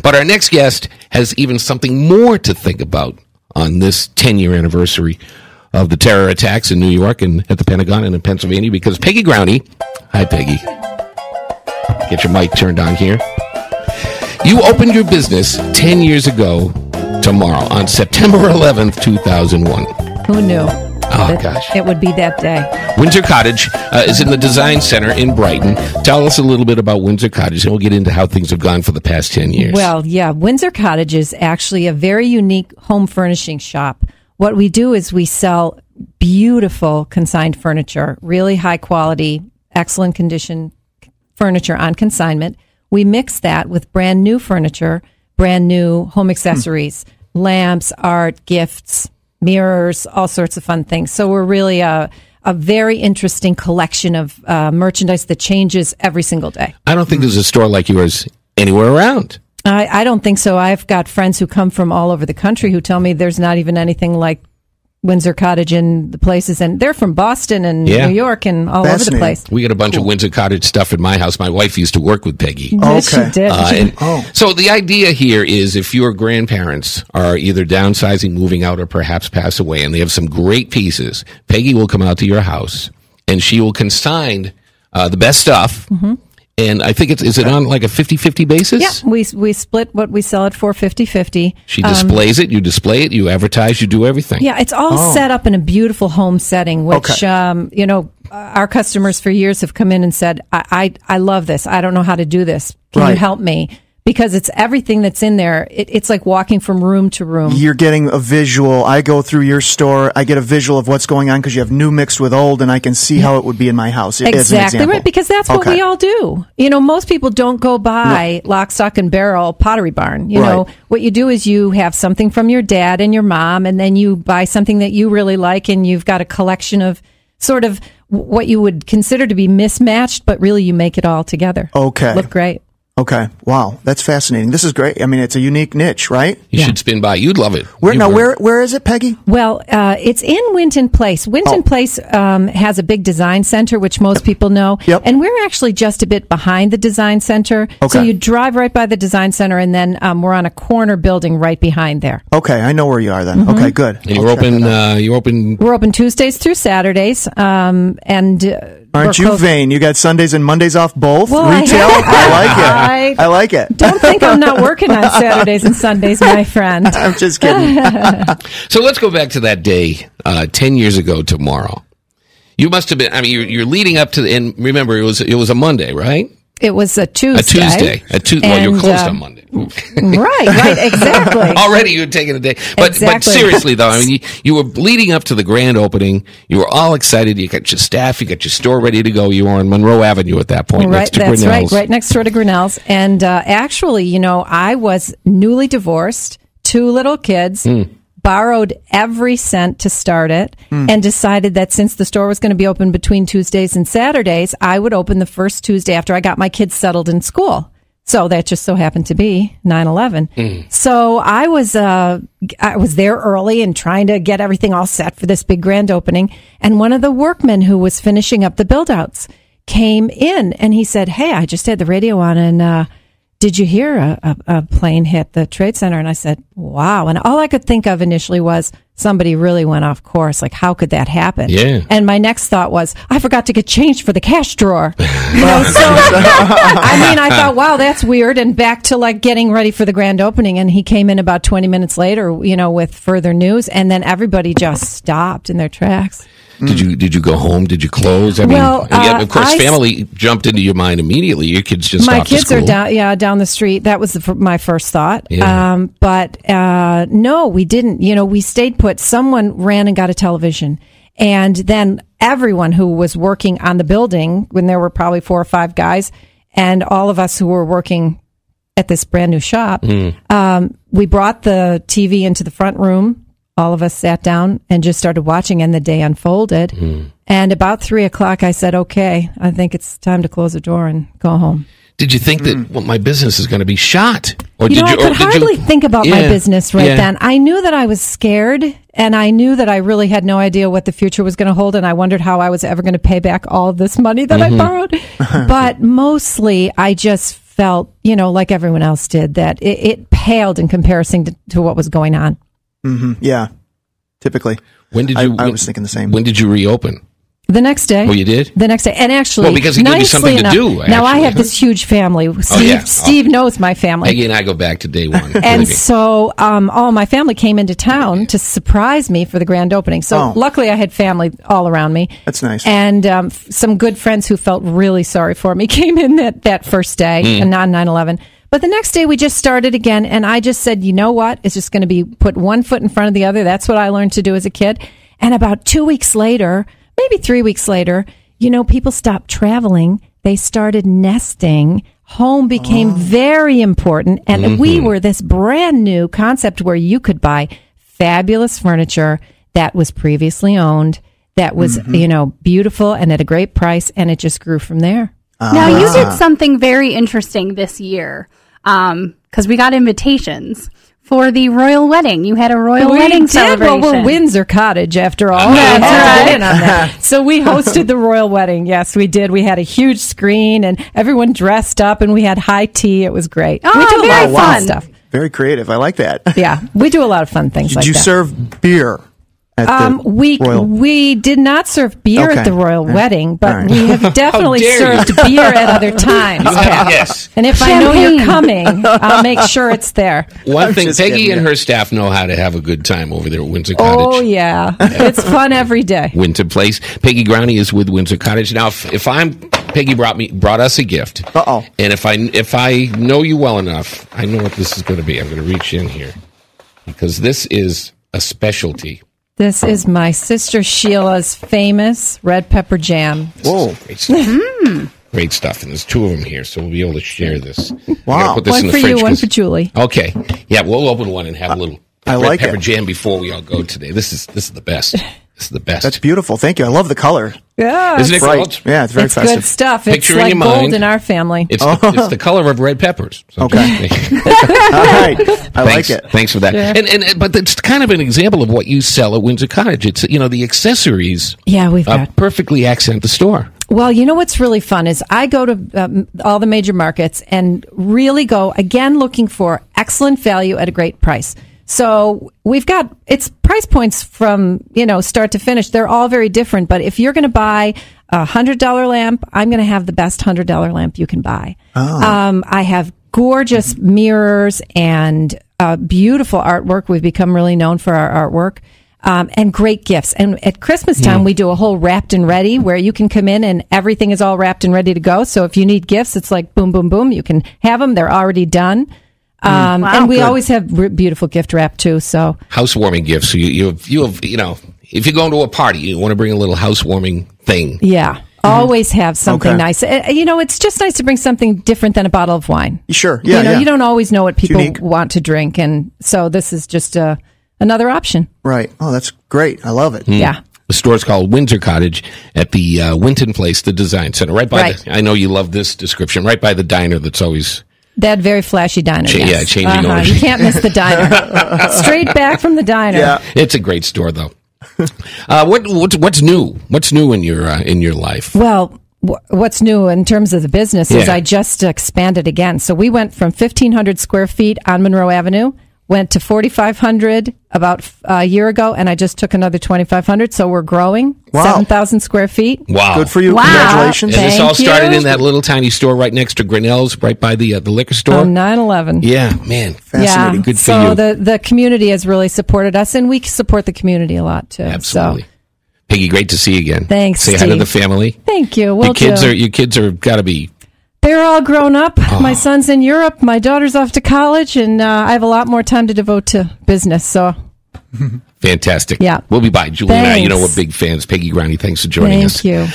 But our next guest has even something more to think about on this 10-year anniversary of the terror attacks in New York and at the Pentagon and in Pennsylvania, because Peggie Groundy, hi Peggy, get your mic turned on here. You opened your business 10 years ago tomorrow on September 11th, 2001. Who knew? Oh, gosh. It would be that day. Windsor Cottage is in the Design Center in Brighton. Tell us a little bit about Windsor Cottage, and we'll get into how things have gone for the past 10 years. Well, yeah, Windsor Cottage is actually a very unique home furnishing shop. What we do is we sell beautiful consigned furniture, really high quality, excellent condition furniture on consignment. We mix that with brand new furniture, brand new home accessories, lamps, art, gifts, mirrors, all sorts of fun things. So we're really a very interesting collection of merchandise that changes every single day. I don't think there's a store like yours anywhere around. I don't think so. I've got friends who come from all over the country who tell me there's not even anything like Windsor Cottage in the places, and they're from Boston and New York and all over the place. We got a bunch of Windsor Cottage stuff in my house. My wife used to work with Peggy. Yes, she did. So the idea here is if your grandparents are either downsizing, moving out, or perhaps pass away, and they have some great pieces, Peggy will come out to your house, and she will consign the best stuff. Mm-hmm. And I think is it on like a 50-50 basis? Yeah, we split what we sell it for 50-50. She displays it, you display it, you advertise, you do everything. Yeah, it's all set up in a beautiful home setting, which, our customers for years have come in and said, I love this. I don't know how to do this. Can you help me? Because it's everything that's in there. It's like walking from room to room. You're getting a visual. I go through your store. I get a visual of what's going on because you have new mixed with old, and I can see how it would be in my house. Exactly right, because that's what we all do. You know, most people don't go buy lock, stock, and barrel Pottery Barn. You know, what you do is you have something from your dad and your mom, and then you buy something that you really like, and you've got a collection of sort of what you would consider to be mismatched, but really you make it all together. Okay. Look great. Okay. Wow. That's fascinating. This is great. I mean, it's a unique niche, right? You should spin by. You'd love it. Where is it, Peggy? Well, it's in Winton Place. Winton Place has a big design center, which most people know. Yep. And we're actually just a bit behind the design center. Okay. So you drive right by the design center, and then we're on a corner building right behind there. Okay. I know where you are then. Mm-hmm. Okay, good. And you're open. We're open Tuesdays through Saturdays. Aren't you vain? You got Sundays and Mondays off both? Well, retail? I like it. I like it. Don't think I'm not working on Saturdays and Sundays, my friend. I'm just kidding. So let's go back to that day, 10 years ago tomorrow. You must have been, I mean, you're leading up to, and remember, it was a Monday, right? It was a Tuesday. Well, you're closed on Monday. Right, exactly. Already you had taken a day. But seriously, though, I mean, you were leading up to the grand opening. You were all excited. You got your staff. You got your store ready to go. You were on Monroe Avenue at that point, next to Grinnell's. That's right next door to Grinnell's. And actually, you know, I was newly divorced, 2 little kids, borrowed every cent to start it, and decided that since the store was going to be open between Tuesdays and Saturdays, I would open the first Tuesday after I got my kids settled in school. So that just so happened to be 9/11. So I was there early and trying to get everything all set for this big grand opening. And one of the workmen who was finishing up the build-outs came in, and he said, "Hey, I just had the radio on, and did you hear a plane hit the Trade Center?" And I said, "Wow." And all I could think of initially was somebody really went off course. Like, how could that happen? Yeah. And my next thought was, I forgot to get change for the cash drawer. So, I thought, wow, that's weird. And back to like getting ready for the grand opening. And he came in about 20 minutes later, you know, with further news. And then everybody just stopped in their tracks. Did you go home? Did you close? I mean, of course, family jumped into your mind immediately. Your kids just my off kids to school. are down the street. That was my first thought. Yeah. But no, we didn't. You know, we stayed put. Someone ran and got a television, and then everyone who was working on the building, when there were probably 4 or 5 guys, and all of us who were working at this brand new shop, we brought the TV into the front room. All of us sat down and just started watching, and the day unfolded. And about 3:00, I said, okay, I think it's time to close the door and go home. Did you think that my business is going to be shot? Or I could hardly think about my business then. I knew that I was scared, and I knew that I really had no idea what the future was going to hold, and I wondered how I was ever going to pay back all of this money that I borrowed. But mostly, I just felt, like everyone else did, that it paled in comparison to what was going on. Mm-hmm. Yeah, typically. When did you? I was thinking the same. When did you reopen? The next day. Oh, you did? The next day. And actually, well, because it gave you something to do. Now, I have this huge family. Steve knows my family. Peggy and I go back to day one. And so all my family came into town to surprise me for the grand opening. So luckily, I had family all around me. That's nice. And some good friends who felt really sorry for me came in that first day, and not 9/11. But the next day, we just started again. And I just said, you know what? It's just going to be put one foot in front of the other. That's what I learned to do as a kid. And about 2 weeks later, maybe 3 weeks later, people stopped traveling. They started nesting. Home became very important. And we were this brand new concept where you could buy fabulous furniture that was previously owned, that was, beautiful and at a great price. And it just grew from there. Now, you did something very interesting this year because we got invitations for the royal wedding. You had a royal wedding celebration. Well, we're Windsor Cottage, after all. That's right. In on that. So we hosted the royal wedding. Yes, we did. We had a huge screen, and everyone dressed up, and we had high tea. It was great. Oh, we do a lot of fun fun stuff. Very creative. I like that. Yeah, we do a lot of fun things like that. Did you serve beer at the royal? We did not serve beer at the royal wedding, but right. we have definitely served beer at other times. Yes. And if I know you're coming, I'll make sure it's there. One thing, Peggy and her staff know how to have a good time over there at Windsor Cottage. Oh, yeah. It's fun every day. Winter Place. Peggy Growney is with Windsor Cottage. Now, if Peggy brought us a gift. Uh-oh. And if I know you well enough, I know what this is going to be. I'm going to reach in here because this is a specialty. This is my sister Sheila's famous red pepper jam. Whoa. Great stuff. Great stuff. And there's two of them here, so we'll be able to share this. Wow. Put this One in the for fridge you, one for Julie. Okay. Yeah, we'll open one and have a little I red like pepper it. jam before we all go today. This is the best. This is the best. That's beautiful. Thank you. I love the color. Yeah, Isn't it Bright. cool? Yeah, it's very it's festive. good stuff. Picture It's in like your gold mind. in our family. It's the color of red peppers. So Okay. All right. I like it. Thanks for that. And but it's kind of an example of what you sell at Windsor Cottage. It's the accessories. Yeah, we've got perfectly accent the store. Well, you know what's really fun is I go to all the major markets and really go, again, looking for excellent value at a great price. So we've got, it's price points from, start to finish. They're all very different. But if you're going to buy a $100 lamp, I'm going to have the best $100 lamp you can buy. I have gorgeous mirrors and beautiful artwork. We've become really known for our artwork. And great gifts. And at Christmas time, we do a whole wrapped and ready where you can come in and everything is all wrapped and ready to go. So if you need gifts, it's like boom, boom, boom. You can have them. They're already done. Wow, and we good. always have beautiful gift wrap too. So Housewarming gifts. So you have if you're going to a party, you want to bring a little housewarming thing. yeah, always have something Okay. nice. It's just nice to bring something different than a bottle of wine. Sure. Yeah. You don't always know what people Unique. want to drink. And so this is just another option. Right. Oh, that's great. I love it. Yeah. The store's called Windsor Cottage at the Winton Place, the Design Center, right by Right. I know you love this description, right by the diner that's always... That very flashy diner. Yeah, yes. changing ownership. You can't miss the diner. Straight back from the diner. Yeah. It's a great store, though. What's new? What's new in your life? Well, what's new in terms of the business is I just expanded again. So we went from 1,500 square feet on Monroe Avenue, went to 4,500 about a year ago, and I just took another 2,500. So we're growing. Wow. 7,000 square feet. Wow. Good for you. Wow. Congratulations. And this all Thank started you. in that little tiny store right next to Grinnell's, right by the liquor store. On 9/11. Yeah, man. Fascinating. Yeah. Good for so you. the community has really supported us, and we support the community a lot too. Absolutely. So Peggy, great to see you again. Thanks, Say hi to Steve. the family. thank you. Your Will kids do. are got to be... They're all grown up. Oh. My son's in Europe. My daughter's off to college, and I have a lot more time to devote to business. So Fantastic. Yeah. We'll be by. Julie and I, Thanks. we're big fans. Peggy Growney, thanks for joining us. thank you.